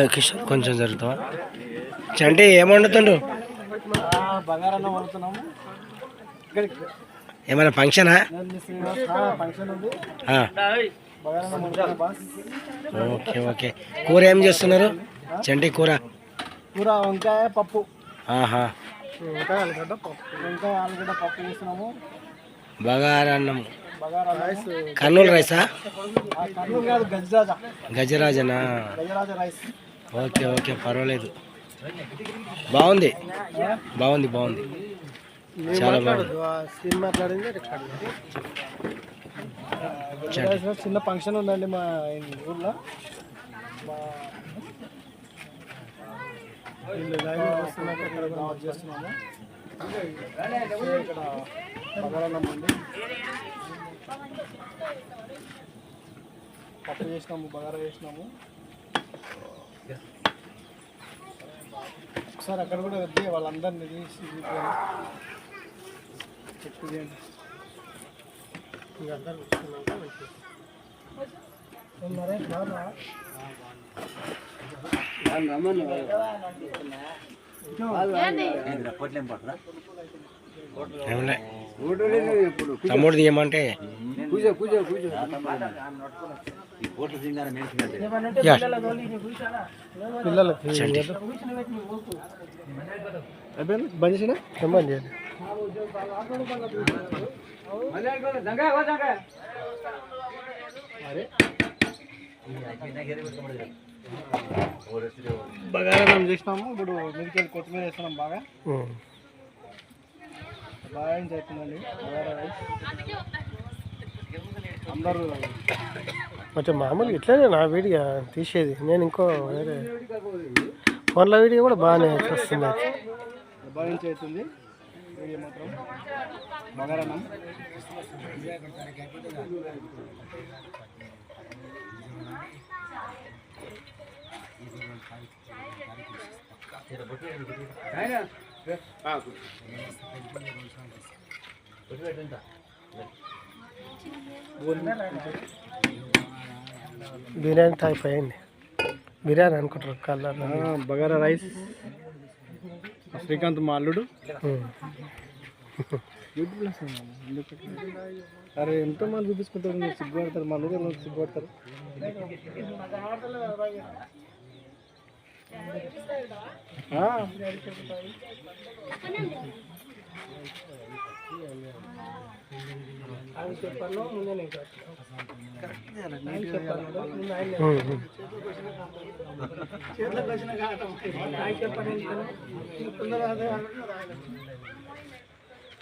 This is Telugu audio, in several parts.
కిషోర్ కొంచెం జరుగుతావా చంటి ఏమండుతుండ్రు ఏమైనా ఫంక్షనా ఓకే ఓకే కూర ఏం చేస్తున్నారు చంటి కూర కూర వంకాయ పప్పు వంకాయ ఆలుగడ్డ పప్పు చేస్తున్నాము బగారా అన్నం కర్నూలు రైసా కర్నూలు కాదు గజరాజనా గజరాజ రైస్ ఓకే ఓకే పర్వాలేదు బాగుంది బాగుంది బాగుంది చాలా బాగుంది చిన్న ఫంక్షన్ ఉందండి మా ఊర్లో చేస్తున్నాము ఇక్కడ బగారన్నం ఉంది పప్పు చేసినాము బగారా వేసినాము ఒకసారి అక్కడ కూడా వద్దే వాళ్ళందరినీ తీసి చెప్పు చేయండి అందరు తమ్ముడు తీయమంటే పిల్లలకి బంద్ చేసిన బంద్ చేయండి బగారా చేసినాము ఇప్పుడు మిరికెళ్ళి కొత్తిమీర వేస్తున్నాం బాగా ఎంజాయ్ అవుతుందండి బగారా రైస్ అందరూ కొంచెం మామూలుగా ఇట్లనే నా వీడియో తీసేది నేను ఇంకో వేరే ఫోన్లో వీడియో కూడా బాగానే వస్తుంది బాగా ఎంజాయ్ అవుతుంది వీడియో మాత్రం బగారాన్నం బిర్యానీ టైప్ అయింది బిర్యానీ అనుకుంటారు కలర్ బగారా రైస్ శ్రీకాంత్ మా అల్లుడు అరే ఎంతో మంది చూపించుకుంటారు మీరు సిగ్గుపడతారు మా అల్లుడు సిగ్గుపడతారు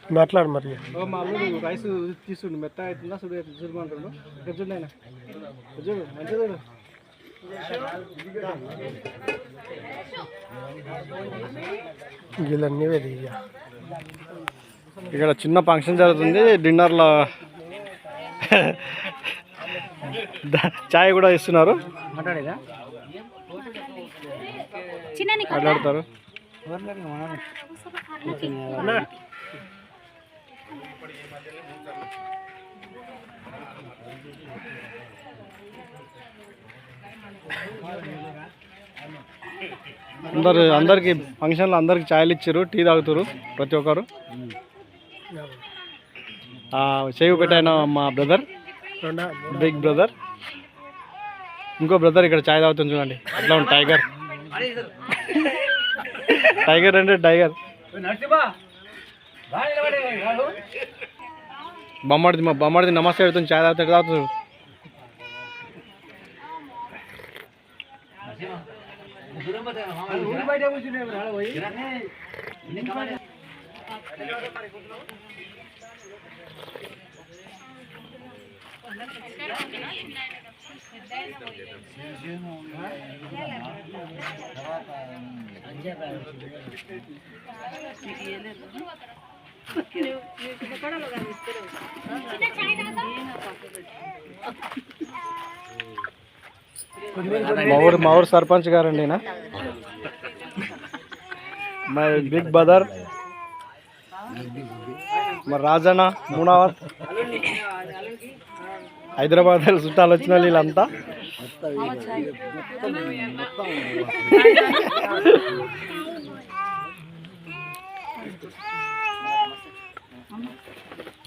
మాట్లాడు మరి మా అల్లుడు రైస్ తీసుకుండు మెత్త అవుతుందా చూడమంటాడు చూడండి ఆయన చూడు మంచిగా చూడు గిల్లన్నీ ఇక్కడ చిన్న ఫంక్షన్ జరుగుతుంది డిన్నర్లో చాయ్ కూడా ఇస్తున్నారు మాట్లాడతారు అందరికి ఫంక్షన్లో అందరికి చాయ్లు ఇచ్చారు టీ తాగుతారు ప్రతి ఒక్కరు చేయి పెట్టాయన మా బ్రదర్ బిగ్ బ్రదర్ ఇంకో బ్రదర్ ఇక్కడ చాయ్ తాగుతుంది చూడండి అట్లా ఉంది టైగర్ టైగర్ అంటే టైగర్ బొమ్మడిది నమస్తే పెడుతుంది చాయ్ తాగుతుంది మా ఊరు సర్పంచ్ గారండి మై బిగ్ బ్రదర్ మరి రాజన్న మునావత్ హైదరాబాద్ చుట్టాలు వచ్చిన వీళ్ళంతా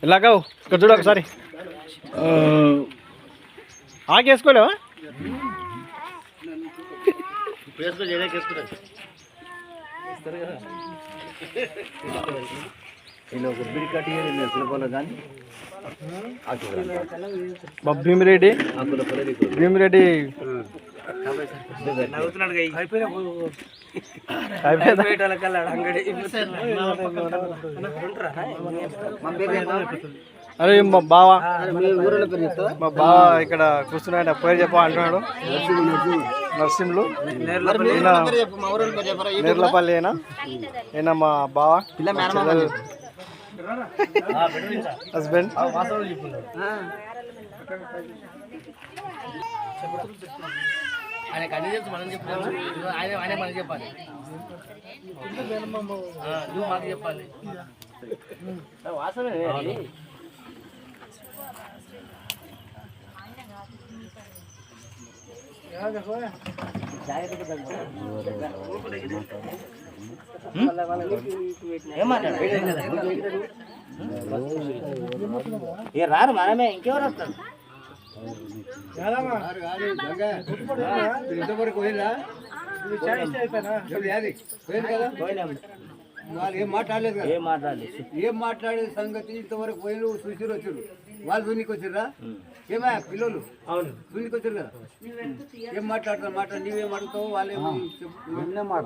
ఇలాగవు ఇక్కడ చూడ ఒకసారి ఆకేసుకోలేవా భీమిరెడ్డి అరే మా బావ ఇక్కడ కూర్చున్నాడు పేరు చెప్ప అంటున్నాడు నర్సింహులు నేర్లపల్లి అయినా అయినా మా బావ హస్బెండ్ ఆయనకు అన్ని తెలుసు మనం చెప్పాలి ఆయన మనకి చెప్పాలి నువ్వు మాకు చెప్పాలి రారు మనమే ఇంకెవరు వస్తారు వాళ్ళు ఏం మాట్లాడలేదు ఏం మాట్లాడేది సంగతి ఇంతవరకు పోయిన చూసిరు వచ్చారు వాళ్ళు దున్నికి వచ్చిర్రా ఏమా పిల్లలు అవును దున్నికి వచ్చారు కదా ఏం మాట్లాడతారు మాట నీవేం అడుగుతావు వాళ్ళేమో మాట